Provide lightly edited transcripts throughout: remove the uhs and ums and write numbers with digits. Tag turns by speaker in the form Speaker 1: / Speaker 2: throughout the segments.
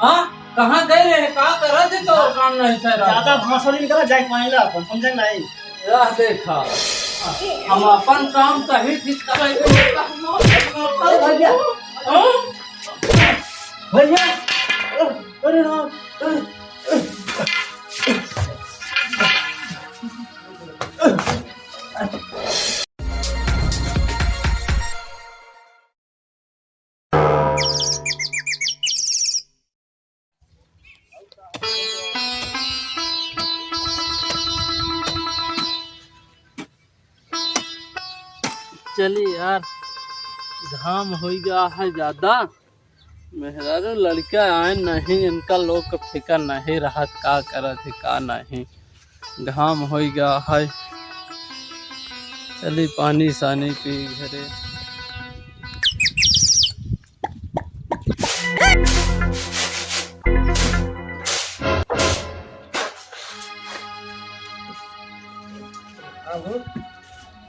Speaker 1: हाँ कहाँ गए रहे का कर थे तो काम नहीं था
Speaker 2: ज्यादा भाषण नहीं करा जाए पानी ला अपन समझे नहीं।
Speaker 1: यह देखा हम अपन काम कहीं ठीक कर
Speaker 2: भैया भैया अरे राम
Speaker 1: चलिए यार घाम हो गया है ज्यादा मेहरारू लड़का आए नहीं इनका लोग का फिकर नहीं रहा का करत है का नहीं घाम हो गया है। चली पानी सानी पी घरे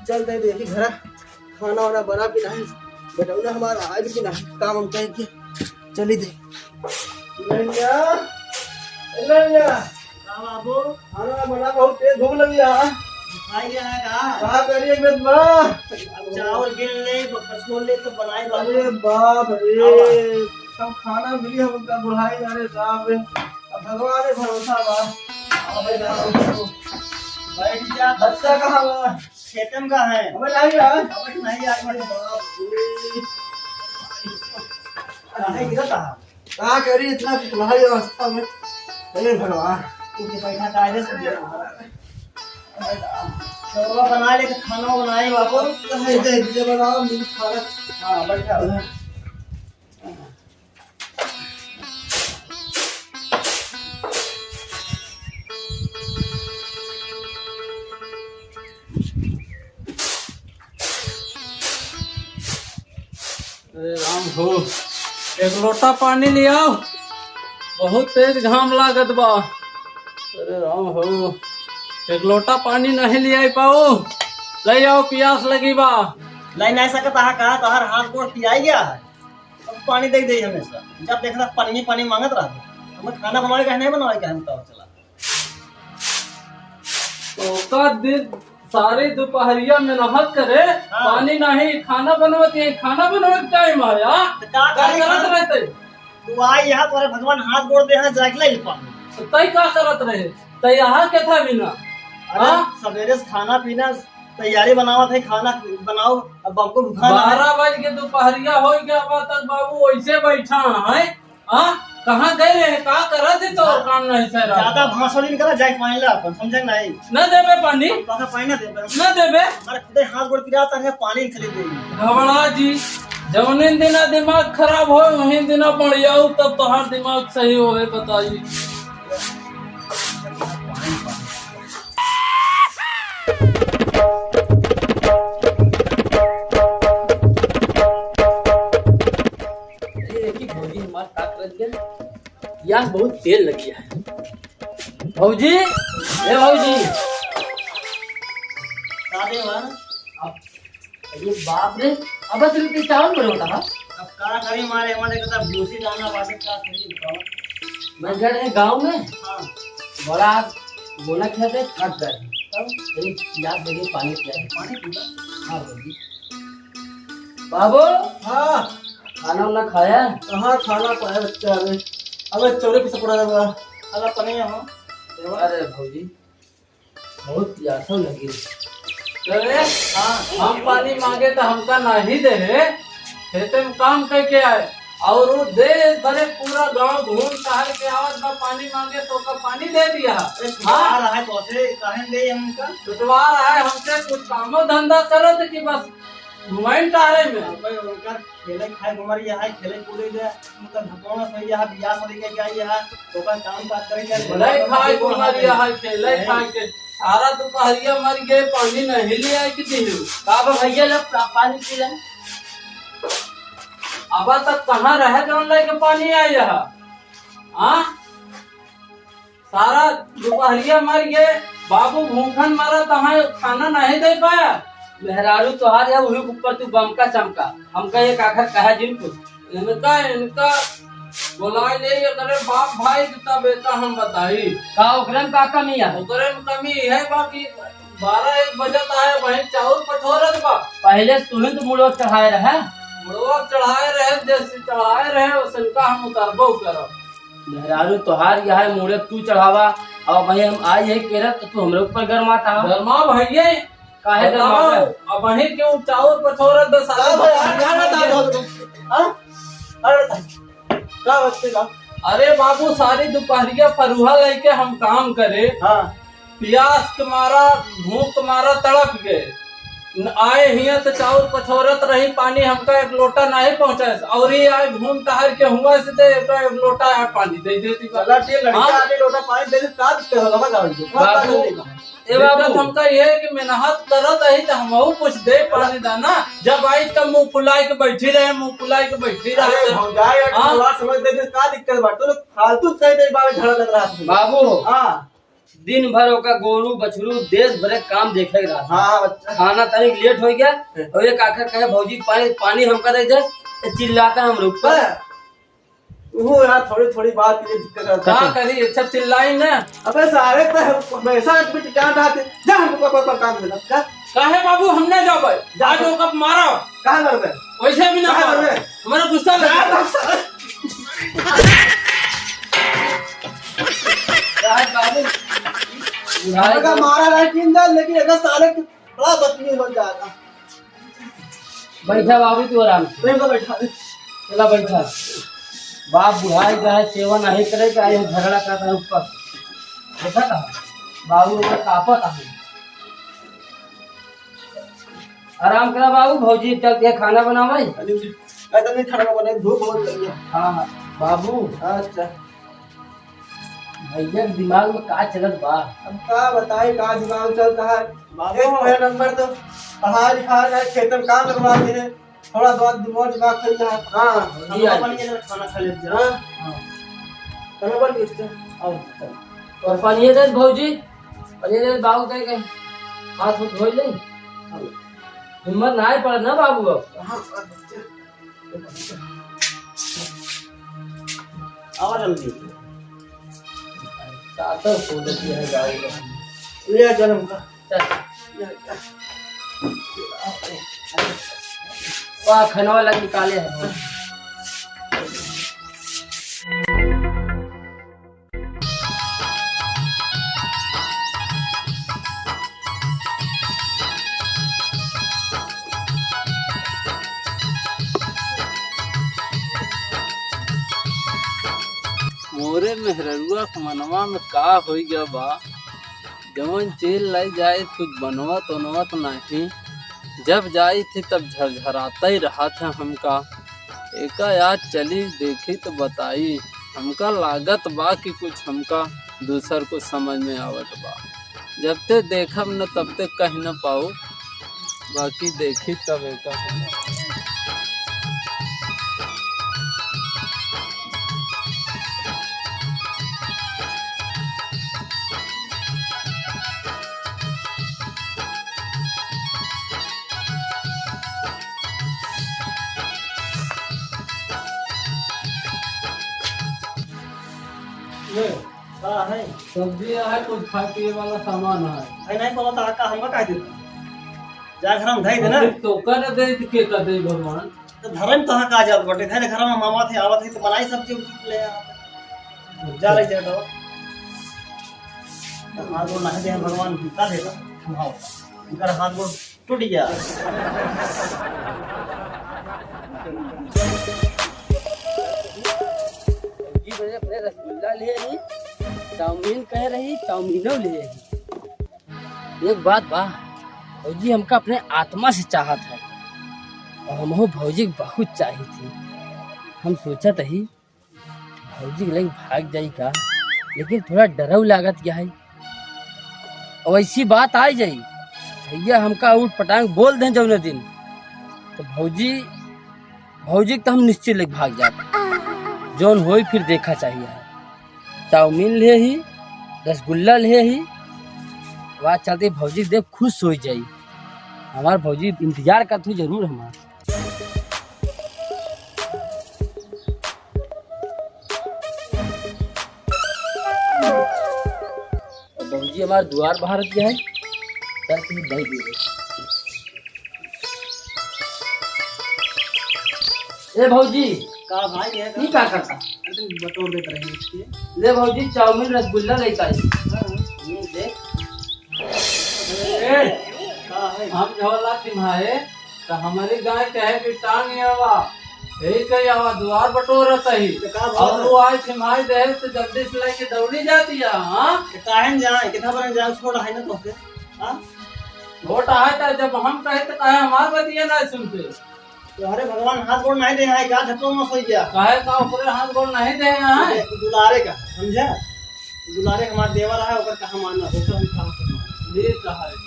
Speaker 2: चल दे देखी घर खाना वाना बना भी नहीं बेटा हमारा आज भी नहीं काम हम कहें कि चली दे बाबू खाना बना बहुत तेज भूख लगी करिए चावल गिन ले बसमोल ले तो बनाए अरे बाप रे सब खाना मिली हम उनका बुढ़ाई जाने साहब अब भगवान ने भरोसा बैठ जा बच्चा कहाँ हुआ खेतम का है हमें नहीं यार हमें नहीं यार बड़े बाप रे गिरा था कहाँ करी इतना बुढ़ाई अवस्था में अरे भगवान उनके पैसा कायदे से दिया तो बना ले खाना बनाए बाबू दे बनाओ मिल खाना हाँ बैठा
Speaker 1: अरे राम हो एक लोटा पानी ले आओ बहुत तेज घाम लागत बा। अरे राम हो एक लोटा पानी नहीं ले आई पाओ ले आओ प्यास लगी बा।
Speaker 2: लाई नहीं सकता है कहा तो हर हाथ गोड़ पियाई गया है अब पानी दे दे हमेशा जब देखना पानी पानी मांगत रहा हमें खाना बनाए का नहीं बनाए का हम तो चला
Speaker 1: तो का दिन सारी दोपहरिया मेहनत करे पानी नहीं खाना बनवती है खाना बनवत टाइम आया
Speaker 2: का
Speaker 1: करत रहते
Speaker 2: तू आई यहाँ तुम्हारे भगवान हाथ गोड़ दे जाके ले पानी
Speaker 1: तय का करत रहे तय यहाँ के था बिना
Speaker 2: सवेरे से खाना पीना तैयारी बनावत है खाना बनाओ अब हमको
Speaker 1: 12 बज के दोपहरिया हो गया तक बाबू वैसे बैठा है कहाँ गए रहे का करत है तो काम नहीं था
Speaker 2: ज्यादा भाषण नहीं करा जाए पानी ला अपन समझे नहीं
Speaker 1: न देबे पानी
Speaker 2: पानी न देबे
Speaker 1: न देबे
Speaker 2: अरे खुदे हाथ गोड़ पिराता है पानी खरीद दे
Speaker 1: घबरा जी जौने दिना दिमाग खराब हो वही दिना बढ़िया हो तब तोहार दिमाग सही होवे बताइए। यार बहुत तेल लगी है भौजी ए भौजी
Speaker 2: ये बाप रे
Speaker 1: अब रुपये चावल बनोता है
Speaker 2: अब का करी मारे हमारे के साथ भूसी दाना बाटे का करी बताओ
Speaker 1: मैं गए हैं गांव में
Speaker 2: हां
Speaker 1: बड़ा बोला क्या थे थक गए तब एक गिलास देके पानी पिया हां भौजी बाबू
Speaker 2: हां
Speaker 1: खाना वाला खाया
Speaker 2: कहाँ खाना पाया बच्चा अबे चोरी पीछे पड़ा रहेगा अगर पनीर हो
Speaker 1: अरे भौजी बहुत प्यासा लगी अरे हम पानी मांगे तो हमका नहीं दे खेते में काम करके आए और वो दे बड़े पूरा गांव घूम टहल के आवाज में पानी मांगे तो का पानी दे दिया।
Speaker 2: हाँ रहा है पौधे कहाँ दे हमका
Speaker 1: छुटवा रहा है हमसे कुछ कामो धंधा करो तो कि बस घुमाइन टारे में
Speaker 2: भाई उनका खेले खाए घुमर यह है खेले कूदे दे उनका धपोना सही यह बियाह शादी के क्या यह तो का काम काज करे क्या
Speaker 1: भले खाए घुमर यह है खेले खाए के सारा दोपहरिया मर गए पानी नहीं ले आए कि दिलू बाबा भैया लोग पानी पी ले अब तक कहाँ रहे जौन लेके पानी आए यहाँ हाँ सारा दोपहरिया मर गए बाबू भूखन मरा तहाँ खाना नहीं दे पाया मेहरारू तोहार है वही ऊपर तू बम का चमका हमका एक आखिर कहा जिनको इनका बुलाए ले ये करे बाप भाई का बेटा हम बताई
Speaker 3: का ओकरे में का कमी है?
Speaker 1: ओकरे में कमी है बाकी 12-1 बजत आए वही चाउर पछोरत बा
Speaker 3: पहले तुम्हें तो मुड़ो चढ़ाए रहे,
Speaker 1: मुड़वा चढ़ाए रहे जैसे चढ़ाए रहे वैसे का हम उतारबो करब।
Speaker 3: मेहरारू तोहार यहाँ मुड़े तू चढ़ावा और भाई हम आई है केरत तो तू हमरे ऊपर गरमाता हो।
Speaker 1: गरमा भैये
Speaker 3: काहे गरमाता?
Speaker 1: अब वही क्यों चाउर पछोरत दे अरे बाबू सारी दोपहरिया फरुहा लेके हम काम करे, प्यास के मारा भूख के मारा तड़प गए, आए हिया तो चाउर पछोरत रही, पानी हमका 1 लोटा नहीं पहुँचा और ये आए घूम टहर के हुआ से दे 1 लोटा है पानी दे देती
Speaker 2: लोटा पानी दे
Speaker 1: ए बाबू हमका ये है कि मेहनत करत रही तो हम कुछ दे पानी दाना, जब आई तब मुंह फुलाई के बैठी रहे, मुंह फुलाई के बैठी रहे।
Speaker 3: बाबू दिन भर ओका गोरू बछरू देश भरे काम देखे रहा, खाना तनिक लेट हो गया और एक आखिर कहे भौजी पानी हमका दे दे, चिल्लाता हमरे ऊपर।
Speaker 2: वो यार थोड़ी बात के लिए दिक्कत करता
Speaker 1: क्या करी अच्छा चिल्लाई ना।
Speaker 2: अबे सारे तो हमेशा बिट जान रहते जा हमको कोई काम मिला जा
Speaker 1: काहे बाबू हमने जाबे जा जो कब मारो
Speaker 2: कहां करबे
Speaker 1: वैसे भी ना मारो हमारा गुस्सा लगा
Speaker 3: राज बाबू
Speaker 2: का मारा रहा किंदा लेकिन अगर साले बड़ा बदतमीज बन जाता।
Speaker 3: बैठा बाबू तू आराम से
Speaker 2: प्रेम से बैठा
Speaker 3: चला बैठा। बाप बुढ़ाई का है सेवा नहीं करे कि आए झगड़ा करता है ऊपर देखा था बाबू ऊपर कापत है। आराम करा बाबू भौजी चलते है खाना बनावे
Speaker 2: ऐसा नहीं खाना बने धूप बहुत लगी है।
Speaker 3: हाँ बाबू
Speaker 2: अच्छा
Speaker 3: भैया दिमाग में का चलत बा?
Speaker 2: अब का बताए का दिमाग चलता है एक पहला नंबर तो पढ़ाई लिखाई का खेत में काम करवा दे रहे थोड़ा बहुत दिमाग खा जा। हां हम अपन के खाना खा लेते हैं। हां तने बोल के
Speaker 3: और पानी दे भौजी पानी दे बाबू दे के हाथ मुंह धोई ले हिम्मत ना पड़ ना बाबू अब
Speaker 2: आवाज जल्दी
Speaker 3: सातो खोल दी है गाड़ी का
Speaker 2: ले जन्म का
Speaker 3: वाह खाना वाला निकाले है।
Speaker 1: मोरे मेहरुआ के मनवा में का हो गया बा, जवन चेल लाई जाए कुछ बनवत नहीं, जब जाई थी तब झरझराता ही रहा था हमका। एका याद चली देखी तो बताई हमका लागत बा कि कुछ हमका दूसर को समझ में आवत बा। जब ते देखब न तब ते कह न पाऊ, बाकी देखी तब एका
Speaker 2: है
Speaker 1: सब्जी है कुछ खाए पिए वाला सामान है।
Speaker 2: आई नहीं पता का हमका कह देता जा घर में धई दे ना
Speaker 1: तो कर दे के का दे भगवान
Speaker 2: तो धर्म तो का जा बटे घर घर में मामा थे आवत है तो बनाई सब्जी उठ ले जा ले जा दो हाथ गोड़ नहीं दे भगवान का देगा हां इनका हाथ गोड़ टूट गया।
Speaker 3: जी मैंने अपने रसगुल्ला ले रही चाउमीन कह रही चाउमीनो ले रही। एक बात बा भौजी हमका अपने आत्मा से चाहत है और हमको भौजी बहुत चाहिए थी। हम सोचत ही भौजी लग भाग जाई का, लेकिन थोड़ा डराव लागत गया है। और ऐसी बात आ जाई भैया हमका उठ पटांग बोल दें जौन दिन तो भौजी तो हम निश्चित लग भाग जाते। जौन होई फिर देखा चाहिए। चाउमीन ले ही रसगुल्ला ले ही बात चलती भौजी देख खुश हो जाई। हमार भौजी इंतजार कर तू जरूर हमार। भौजी हमारे द्वार बाहर किया है, चल तुम दही दे दे। ए भौजी
Speaker 2: का भाई है
Speaker 3: ये क्या करता?
Speaker 2: तुम बटोर देते रहे इसके।
Speaker 3: ले भौजी चाउमीन रसगुल्ला लेता है। देख
Speaker 2: का है
Speaker 1: हम झोला तिम्हारे तो हमारी गाय कहे कि टांग आवा यही कही आवा द्वार बटोरत ही और वो आज तिम्हारी दे तो जल्दी से लेके दौड़ी जाती है। हाँ
Speaker 2: काहे जाए कितना बरन जाए छोड़ है ना तोसे। हां
Speaker 1: वोट आए था जब हम कहे तो कहे हमार बतिया ना सुनते,
Speaker 2: तो अरे भगवान हाथ गोड़ नहीं दे है का झटो में सोई गया।
Speaker 1: कहे का ऊपर हाथ गोड़ नहीं दे हैं।
Speaker 2: दुलारे का समझा, दुलारे हमार देवर है ओकर कहां मानना ओकर हम कहां से मानना।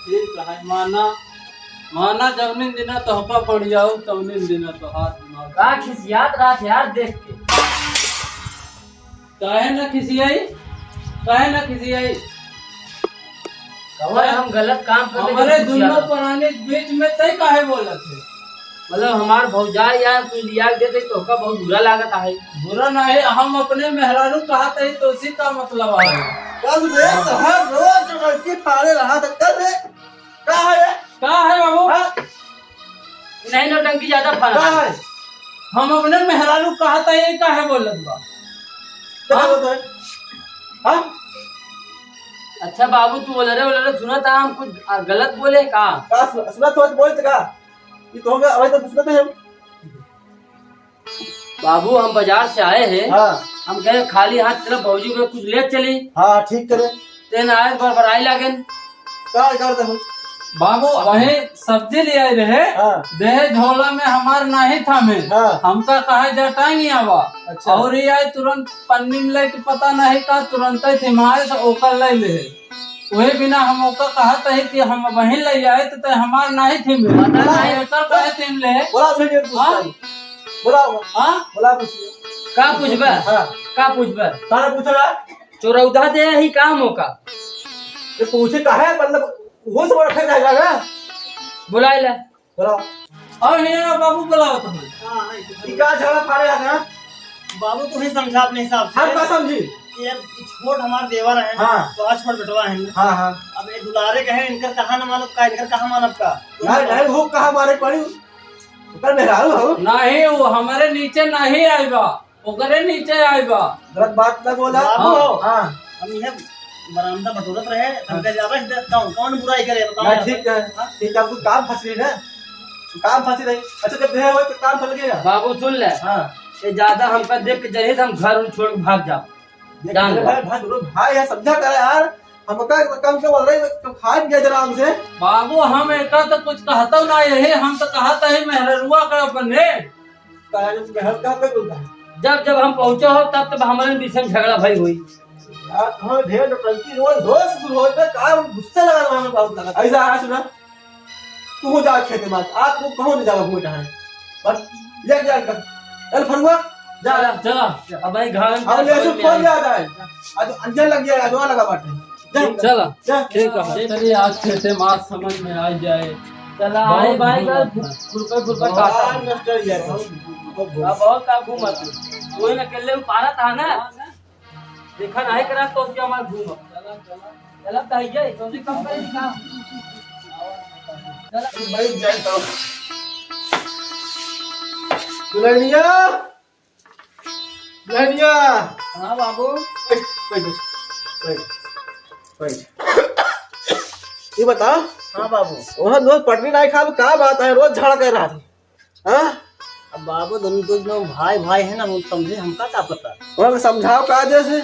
Speaker 1: ठीक है माना माना जवनिन दिना तो हपा पड़ जाओ तवनिन दिना तो हाथ दिमाग
Speaker 3: का खिसियात रहा था यार देख के।
Speaker 1: कहे ना खिसियाई कहे ना खिसियाई
Speaker 3: कवर हम गलत काम कर
Speaker 1: हमारे दोनों पुराने बीच में तय काहे बोला थे।
Speaker 3: मतलब हमार भौजा यार तू लिया के देते तो का बहुत बुरा लागत है।
Speaker 1: बुरा नहीं हम अपने मेहरारू कहा थे तो उसी का मतलब है।
Speaker 2: कब रे हर रोज लड़की फाड़े रहा था कर रे का है
Speaker 1: बाबू
Speaker 3: नहीं नौटंकी ज्यादा
Speaker 2: का
Speaker 3: फरा
Speaker 2: है
Speaker 1: हम अपने मेहरारू कहा था ये काहे बोलत बा।
Speaker 2: क्या होता है। हां
Speaker 3: अच्छा बाबू तू बोल रहे सुना था हम कुछ गलत बोले का?
Speaker 2: का सुना तो बोलते का ये तो होगा अभी तो सुनते हैं।
Speaker 3: बाबू हम बाजार से आए हैं,
Speaker 2: हां
Speaker 3: हम कहे खाली हाथ चलो भौजी को कुछ ले चली
Speaker 2: हां ठीक करे
Speaker 3: तेन आए बड़बड़ाई लागेन।
Speaker 2: का करते हो
Speaker 1: बाबू वही सब्जी ले आए रहे
Speaker 2: हां
Speaker 1: देह झोला में हमार नहीं था में
Speaker 2: हाँ।
Speaker 1: हमका कहा जटाएंगे आवा
Speaker 2: अच्छा।
Speaker 1: और ये आए तुरंत पन्नी में लेके पता नहीं का तुरंत ही हमारे से ओकर ले ले वही बिना हम ओका कहते है कि हम वहीं ले आए तो हमार नहीं थी में
Speaker 3: पता नहीं
Speaker 1: ओकर कहे थी ले।
Speaker 2: बोला मुझे
Speaker 1: हाँ?
Speaker 2: बोला
Speaker 1: हाँ
Speaker 2: बोला पूछिए
Speaker 3: का पूछबे
Speaker 2: हां
Speaker 3: का पूछबे
Speaker 2: तारा पूछ रहा
Speaker 3: चोरौदा दे ही काम हो का
Speaker 2: ये पूछे का है मतलब वो सब रखा जाएगा ना
Speaker 3: बुलाई ले
Speaker 2: बोला
Speaker 1: और ये बाबू बुलाओ तुम्हें
Speaker 2: ये का झगड़ा फाड़े है ना बाबू तू ही समझा अपने हिसाब से हम का समझी ये छोट हमार देवर है
Speaker 4: हाँ।
Speaker 2: तो आज छोट बेटवा है
Speaker 4: हाँ हाँ
Speaker 2: अब ये दुलारे कहे इनकर कहाँ न मानब का इनकर कहाँ मानब का
Speaker 4: यार नहीं हो कहा मारे पड़ी ऊपर मेहरारू हो
Speaker 1: नहीं वो हमारे नीचे नहीं आएगा ओकरे नीचे आएगा।
Speaker 4: गलत बात न बोला
Speaker 2: बाबू हो।
Speaker 4: हाँ
Speaker 2: हम यह बरामदा बटोरत रहे हम कह जावे कौन कौन बुराई करे
Speaker 4: ना
Speaker 2: बताओ
Speaker 4: ठीक है ठीक है आपको काम फंस रही ना काम फंसी रही अच्छा जब देह हो तो काम फंस गया
Speaker 3: बाबू सुन ले
Speaker 4: हाँ
Speaker 3: ये ज्यादा हमका देख के चाहिए तो हम घर उन छोड़ के भाग जाओ जान लो।
Speaker 4: भाई है समझा करे यार हमका कम से बोल रहे तो खा गया जरा हमसे
Speaker 1: बाबू हम एक तो कुछ कहता ना यही हम तो कहता है मेहरुआ का अपने
Speaker 4: महल का पे बोलता है
Speaker 3: जब जब हम पहुंचे हो तब तब हमारे बीच में झगड़ा भई हुई।
Speaker 4: यार हमें ढेर नौटंकी रोज रोज शुरू हो पे काम गुस्सा लगा रहा हमें बहुत लगा ऐसा है सुना तू हो जा खेते मत आप लोग कहो नहीं जाओ घूमटा है बस ले जा कर चल फरुआ जा
Speaker 1: चला
Speaker 3: अब भाई घर में
Speaker 4: अब ले सुन फोन जा रहा है आज अंजल लग गया अजवा लगा बाटे
Speaker 1: चला
Speaker 4: जा
Speaker 1: ठीक है चलिए आज खेते मास समझ में आ जाए।
Speaker 3: चला आई भाई का खुरपा काटा
Speaker 4: बहुत नष्ट है
Speaker 3: अब बहुत का घूमत कोई ना अकेले में पारा था ना देखा नहीं करा तो क्या हमारा घूम चला तो है ये तो कम करे काम चला
Speaker 4: भाई जय तो दुल्हनिया दुल्हनिया
Speaker 2: हाँ बाबू
Speaker 4: ये बता
Speaker 2: हाँ बाबू
Speaker 4: वहाँ रोज पटरी नहीं खा क्या बात है रोज झगड़ा कर रहा था हाँ
Speaker 2: अब बाबू दोनों तो जो भाई भाई है ना वो समझे हमका क्या पता
Speaker 4: वहाँ को समझाओ का जैसे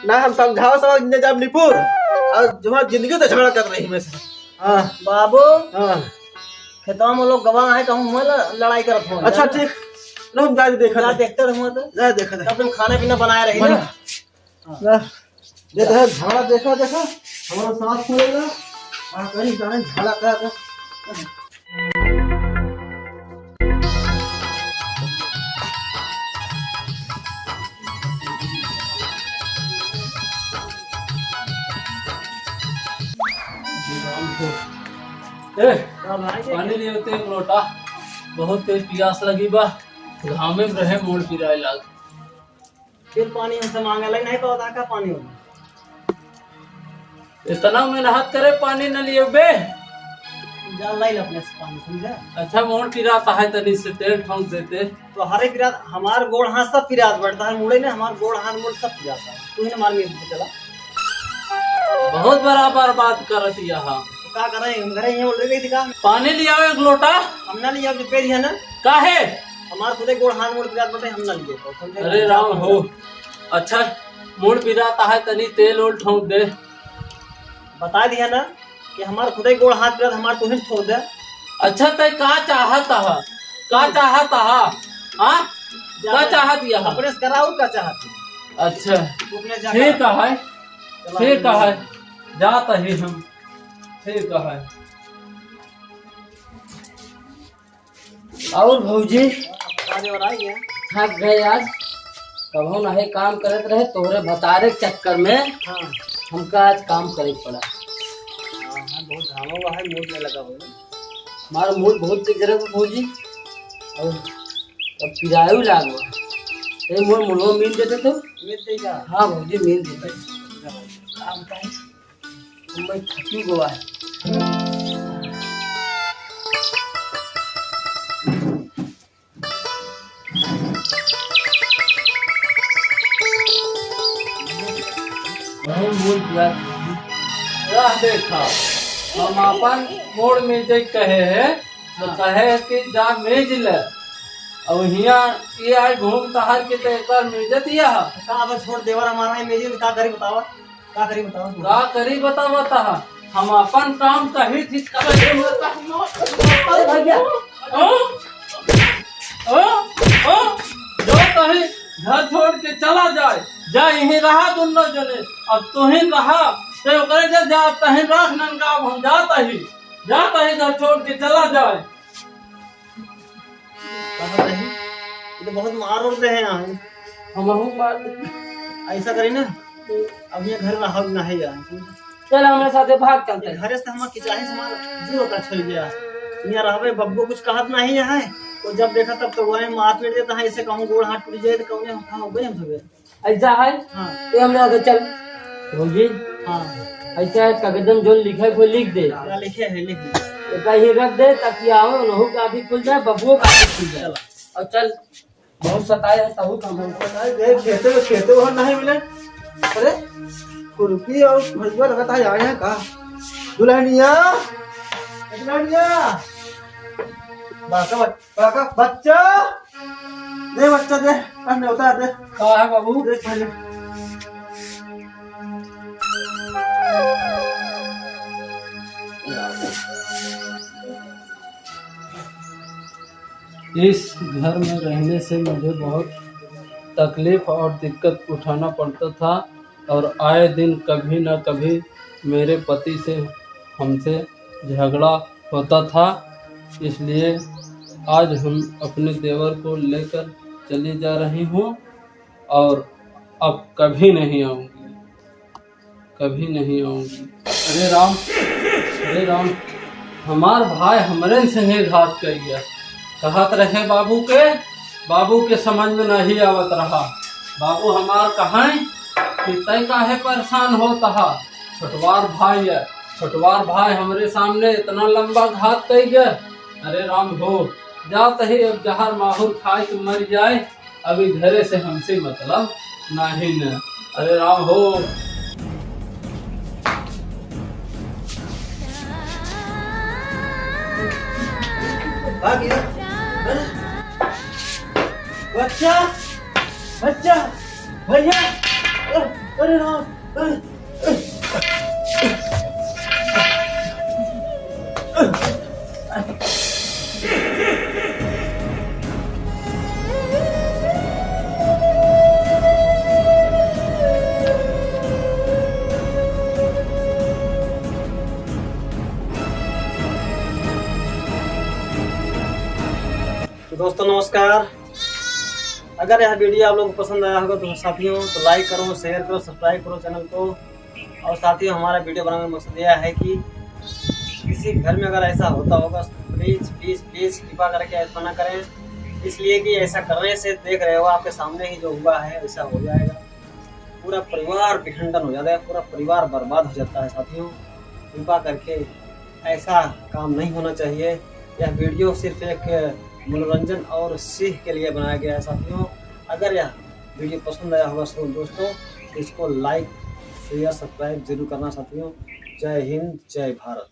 Speaker 4: ना हम समझाओ समझ जब निपुर और जो जिंदगी तो झगड़ा कर रही में से हाँ
Speaker 2: बाबू
Speaker 4: हाँ
Speaker 2: खेतवा में लोग गवाह है कहूँ मैं लड़ाई करत हूँ
Speaker 4: अच्छा ठीक लो हम जाके देखा
Speaker 2: क्या देखते रहूँ तो
Speaker 4: जा देखा
Speaker 2: तब तुम खाना पीना बनाए रही ना
Speaker 4: ना ये तो है झगड़ा देखा देखा हमारा सांस फूलेगा हाँ कहीं जाने झगड़ा कर
Speaker 1: पानी लिए होते एक लोटा बहुत तेज प्यास लगी बा घामे में रहे मोड़ पिराए लाग।
Speaker 2: फिर पानी हमसे मांगे लगे नहीं तो का पानी होगा
Speaker 1: इतना मेहनत करे पानी न लियो बे।
Speaker 2: जान लाई अपने से पानी समझा।
Speaker 1: अच्छा मोड़ पिराता है तनी से तेल ठोंक देते।
Speaker 2: तो हरे पिरात हमार गोड़ हाथ सब पिरात बढ़ता है मुड़े ने हमार गोड़ हाथ मुड़ सब पिराता है। तू ही ने मार में चला
Speaker 1: बहुत बराबर बात करत यहाँ।
Speaker 2: तो का करे हम घरे ये बोल रही थी का
Speaker 1: पानी लिया एक लोटा।
Speaker 2: हम ना लिया जो पेड़ है ना
Speaker 1: काहे?
Speaker 2: हमार खुदे गोड़ हाथ मुड़ पिरात बढ़ते हम ना लिए तो समझे।
Speaker 1: अरे राम हो। अच्छा मुड़ पिराता है तनी तेल ओल ठोंक दे।
Speaker 2: बता दिया ना कि हमार खुदे गोड़ हाथ पिरात हमार तू ही छोड़ दे।
Speaker 1: अच्छा तय का चाहता है? का चाहता है? हाँ का चाहत यह?
Speaker 2: अपने से कराऊ का चाहती।
Speaker 1: अच्छा
Speaker 2: तू अपने जा
Speaker 1: ठीक है ठीक है जाता ही हम। ठीक है।
Speaker 3: और भौजी
Speaker 2: आज और आई है।
Speaker 3: थक गए आज। कभो नहीं काम करत रहे तोहरे भतारे के चक्कर में
Speaker 2: हाँ
Speaker 3: हमका आज काम करे पड़ा।
Speaker 2: हाँ बहुत घामा हुआ है मूड में लगा हुआ।
Speaker 3: हमारा मूड बहुत जरूरत है भौजी। और अब किराया भी लाग हुआ। ये मोर मुड़वा मिल देते तो।
Speaker 2: मिल देगा।
Speaker 3: हाँ भौजी मिल देते। काम का मैं थकी हुआ है। नहीं मूड पूरा
Speaker 1: यह देखा हम अपन मोड़ में जे कहे है तो कहे कि जा मेज ले। और यहाँ ये आज घूम तहार के तो एक बार मिर्जत यह
Speaker 2: का बस छोड़ देवर हमारा है मेजी में का करी बतावा का करी बतावा तू।
Speaker 1: का करी बतावा तहा हम अपन काम कही थी जो कहीं घर छोड़ के चला जाए जा यहीं रहा दोनों जने। अब तू ही रहा तो करे जा तहीं राख नंगा। अब हम जाता ही घर छोड़ के चला जाए।
Speaker 2: ये तो बहुत मार उड़ते हैं यहाँ।
Speaker 3: हम बात
Speaker 2: ऐसा करी ना अब ये घर रहा ना है यार।
Speaker 3: चल हमारे साथ भाग चलते हैं।
Speaker 2: घरे से हम किचाही से हमारा जीव का छल गया। यहाँ रहबे बब्बू कुछ कहत नहीं है तो जब देखा तब तो वही मार पीट देता है। ऐसे कहूँ गोड़ हाथ टूट जाए तो कहूँ हम हो गए हम सब।
Speaker 3: ऐसा है
Speaker 2: हाँ
Speaker 3: ये हमने आगे चल भौजी
Speaker 2: हाँ
Speaker 3: ऐसा है कागजम जो लिखा है कोई लिख दे।
Speaker 2: क्या लिखे है लिख दे।
Speaker 3: तो कहीं रख दे ताकि आओ नहू का भी खुल जाए बबुओं का भी खुल जाए। और चल बहुत सताया है तब काम हमको।
Speaker 2: खेते वहाँ नहीं मिले। अरे खुरपी और भैया लगाता है आए हैं का दुल्हनिया बच्चा दे बच्चा दे होता है दे।
Speaker 1: कहा है बाबू?
Speaker 2: देख पहले
Speaker 1: इस घर में रहने से मुझे बहुत तकलीफ और दिक्कत उठाना पड़ता था। और आए दिन कभी न कभी मेरे पति से हमसे झगड़ा होता था। इसलिए आज हम अपने देवर को लेकर चली जा रही हूँ और अब कभी नहीं आऊँगी, कभी नहीं आऊँगी। अरे राम हमार भाई हमरे संगे घात कर गया। कहत रहे बाबू के समझ में नहीं आवत रहा। बाबू हमार कहाँ कि तय काहे परेशान होता है। छोटवार भाई हमरे सामने इतना लंबा घात कर गया। अरे राम हो जाता ही अब जहर माहौर खाए तो मर जाए। अभी घरे से हमसे मतलब नहीं न। अरे राम हो
Speaker 2: बच्चा बच्चा भैया अरे राम तो दोस्तों नमस्कार। अगर यह वीडियो आप लोगों को पसंद आया होगा तो साथियों तो लाइक करो, शेयर करो, सब्सक्राइब करो चैनल को। और साथियों हमारा वीडियो बनाने का मकसद यह है कि किसी घर में अगर ऐसा होता होगा तो प्लीज़ कृपा करके ऐसा ना करें। इसलिए कि ऐसा करने से देख रहे हो आपके सामने ही जो हुआ है वैसा हो जाएगा। पूरा परिवार विखंडन हो जाता है, पूरा परिवार बर्बाद हो जाता है साथियों। कृपा करके ऐसा काम नहीं होना चाहिए। यह वीडियो सिर्फ एक मनोरंजन और सीख के लिए बनाया गया है साथियों। अगर यह वीडियो पसंद आया होगा दोस्तों तो इसको लाइक शेयर सब्सक्राइब जरूर करना साथियों। जय हिंद जय भारत।